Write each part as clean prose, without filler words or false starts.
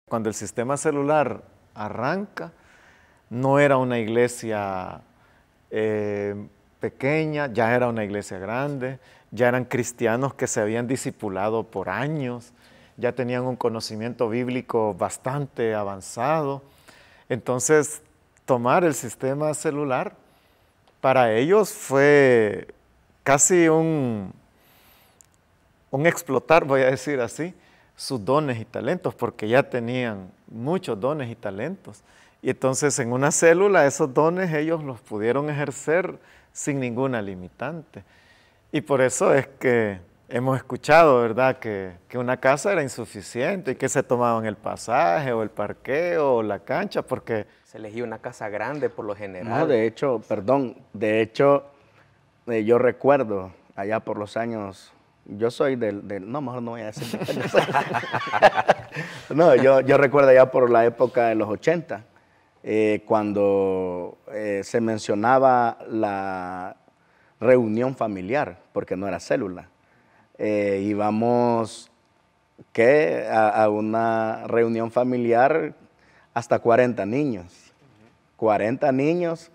Cuando el sistema celular arranca, no era una iglesia pequeña, ya era una iglesia grande, ya eran cristianos que se habían discipulado por años, ya tenían un conocimiento bíblico bastante avanzado. Entonces, tomar el sistema celular para ellos fue casi un explotar, voy a decir así, sus dones y talentos, porque ya tenían muchos dones y talentos. Y entonces en una célula esos dones ellos los pudieron ejercer sin ninguna limitante. Y por eso es que hemos escuchado, ¿verdad?, que una casa era insuficiente y que se tomaban el pasaje o el parqueo o la cancha porque... Se elegía una casa grande por lo general. No, de hecho, yo recuerdo allá por los años, yo soy no, mejor no voy a decir. No, yo recuerdo allá por la época de los 80, cuando se mencionaba la reunión familiar, porque no era célula. Íbamos a una reunión familiar hasta 40 niños. 40 niños,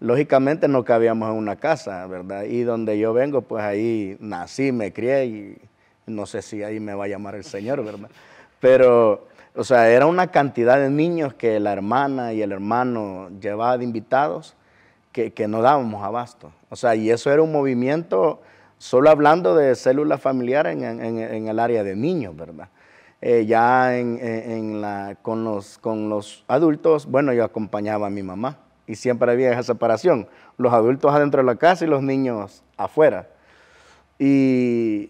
lógicamente no cabíamos en una casa, ¿verdad? Y donde yo vengo, pues ahí nací, me crié y no sé si ahí me va a llamar el Señor, ¿verdad? Pero, o sea, era una cantidad de niños que la hermana y el hermano llevaban de invitados que no dábamos abasto. O sea, y eso era un movimiento, solo hablando de células familiares en el área de niños, ¿verdad? Ya con los adultos, bueno, yo acompañaba a mi mamá y siempre había esa separación, los adultos adentro de la casa y los niños afuera. Y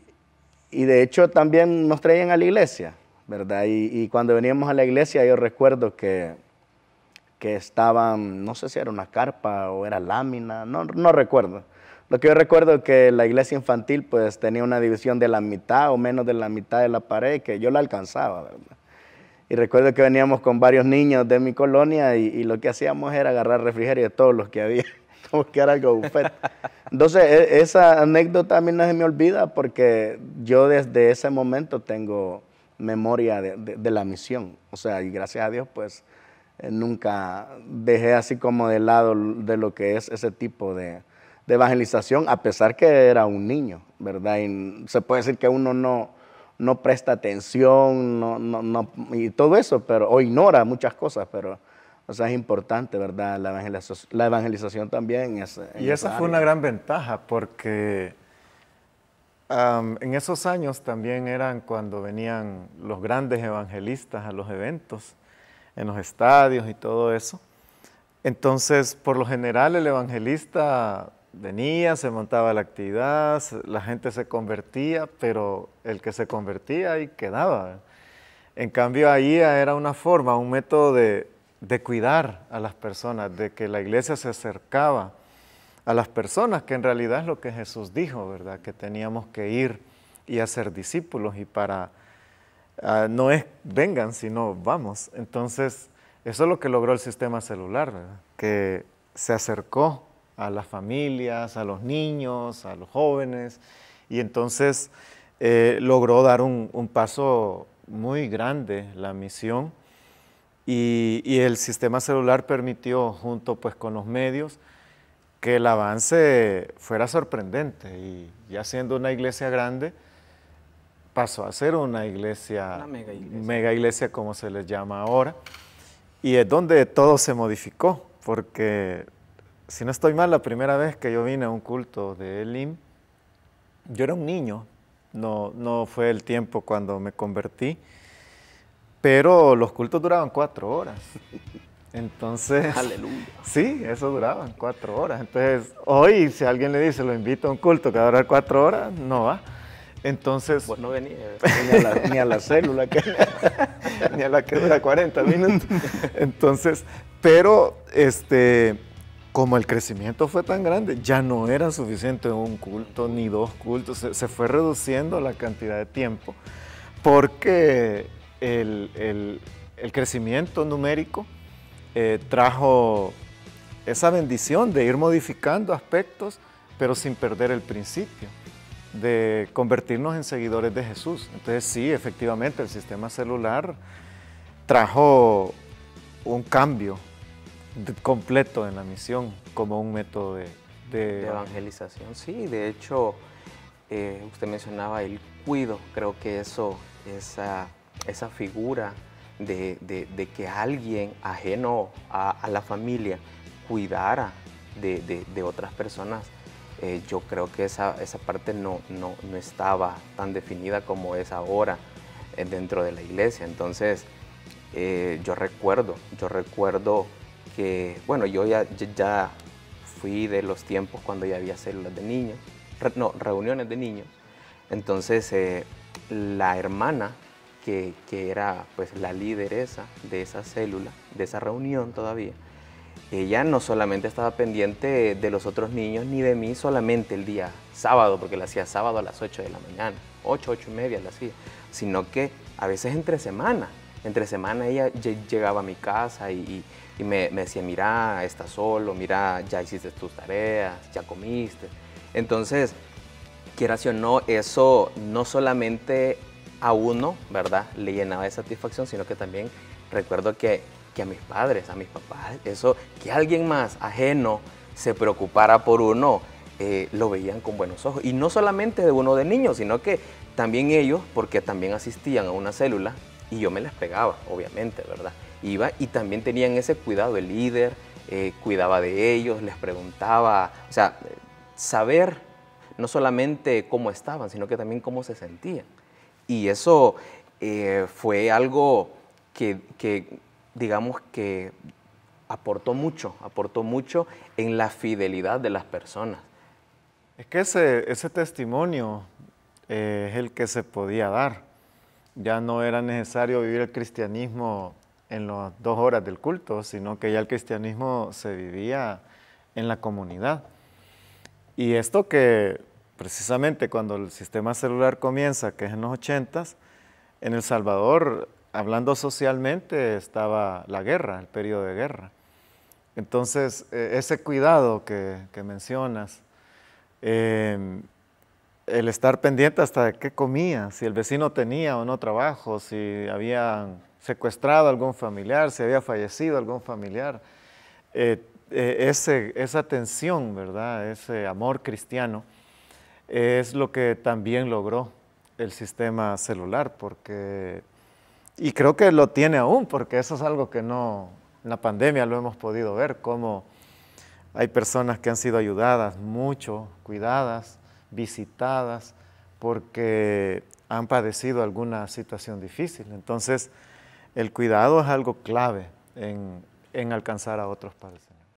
de hecho también nos traían a la iglesia, ¿verdad? Y cuando veníamos a la iglesia yo recuerdo que estaban, no sé si era una carpa o era lámina, no recuerdo. Lo que yo recuerdo es que la iglesia infantil pues tenía una división de la mitad o menos de la mitad de la pared que yo la alcanzaba, ¿verdad? Y recuerdo que veníamos con varios niños de mi colonia y lo que hacíamos era agarrar refrigerio de todos los que había, como que era algo buffet. Entonces esa anécdota a mí no se me olvida porque yo desde ese momento tengo memoria de la misión. O sea, y gracias a Dios pues nunca dejé así como de lado de lo que es ese tipo de evangelización, a pesar que era un niño, ¿verdad? Y se puede decir que uno no presta atención, y todo eso, o ignora muchas cosas, pero o sea, es importante, ¿verdad? La evangelización también Y esa fue una gran ventaja, porque en esos años también eran cuando venían los grandes evangelistas a los eventos, en los estadios y todo eso. Entonces, por lo general, el evangelista venía, se montaba la actividad, la gente se convertía, pero el que se convertía ahí quedaba. En cambio, ahí era una forma, un método de cuidar a las personas, de que la iglesia se acercaba a las personas, que en realidad es lo que Jesús dijo, ¿verdad? Que teníamos que ir y hacer discípulos, y para, no es vengan, sino vamos. Entonces, eso es lo que logró el sistema celular, ¿verdad? Que se acercó a las familias, a los niños, a los jóvenes, y entonces logró dar un paso muy grande la misión, y el sistema celular permitió, junto pues con los medios, que el avance fuera sorprendente, y ya siendo una iglesia grande, pasó a ser una iglesia, mega iglesia como se les llama ahora, y es donde todo se modificó, porque si no estoy mal, la primera vez que yo vine a un culto de Elim, yo era un niño, no fue el tiempo cuando me convertí, pero los cultos duraban 4 horas. Entonces, ¡Aleluya! Sí, eso duraban 4 horas. Entonces, hoy si alguien le dice, lo invito a un culto que va a durar 4 horas, no va. Entonces, pues no venía. Ni a la célula. Ni a la que dura 40 minutos. Entonces, pero como el crecimiento fue tan grande, ya no era suficiente un culto ni 2 cultos, se fue reduciendo la cantidad de tiempo, porque el crecimiento numérico trajo esa bendición de ir modificando aspectos, pero sin perder el principio de convertirnos en seguidores de Jesús. Entonces sí, efectivamente, el sistema celular trajo un cambio completo en la misión como un método De evangelización. Sí, de hecho, usted mencionaba el cuido. Creo que esa figura de que alguien ajeno a la familia cuidara de otras personas, yo creo que esa parte no estaba tan definida como es ahora dentro de la iglesia. Entonces, yo recuerdo que, bueno, yo ya fui de los tiempos cuando ya había células de niños, reuniones de niños. Entonces, la hermana que era pues la lideresa de esa célula, de esa reunión todavía, ella no solamente estaba pendiente de los otros niños ni de mí solamente el día sábado, porque la hacía sábado a las 8 de la mañana, 8:30 la hacía, sino que a veces entre semana ella llegaba a mi casa y me decía, mira, estás solo, mira, ya hiciste tus tareas, ya comiste. Entonces, quieras o no, eso no solamente a uno, ¿verdad?, le llenaba de satisfacción, sino que también recuerdo que a mis padres, a mis papás, eso, que alguien más ajeno se preocupara por uno, lo veían con buenos ojos. Y no solamente de uno de niños, sino que también ellos, porque también asistían a una célula, y yo me les pegaba, obviamente, ¿verdad? Iba y también tenían ese cuidado, el líder cuidaba de ellos, les preguntaba, o sea, saber no solamente cómo estaban, sino que también cómo se sentían. Y eso fue algo que digamos que aportó mucho en la fidelidad de las personas. Es que ese testimonio es el que se podía dar. Ya no era necesario vivir el cristianismo en las 2 horas del culto, sino que ya el cristianismo se vivía en la comunidad. Y esto que precisamente cuando el sistema celular comienza, que es en los 80s, en El Salvador, hablando socialmente, estaba la guerra, el periodo de guerra. Entonces, ese cuidado que mencionas, el estar pendiente hasta de qué comía, si el vecino tenía o no trabajo, si habían secuestrado a algún familiar, si había fallecido algún familiar, esa atención, ¿verdad?, ese amor cristiano, es lo que también logró el sistema celular, y creo que lo tiene aún, porque eso es algo que no, en la pandemia lo hemos podido ver, cómo hay personas que han sido ayudadas mucho, cuidadas, visitadas, porque han padecido alguna situación difícil. Entonces, el cuidado es algo clave en alcanzar a otros para el Señor.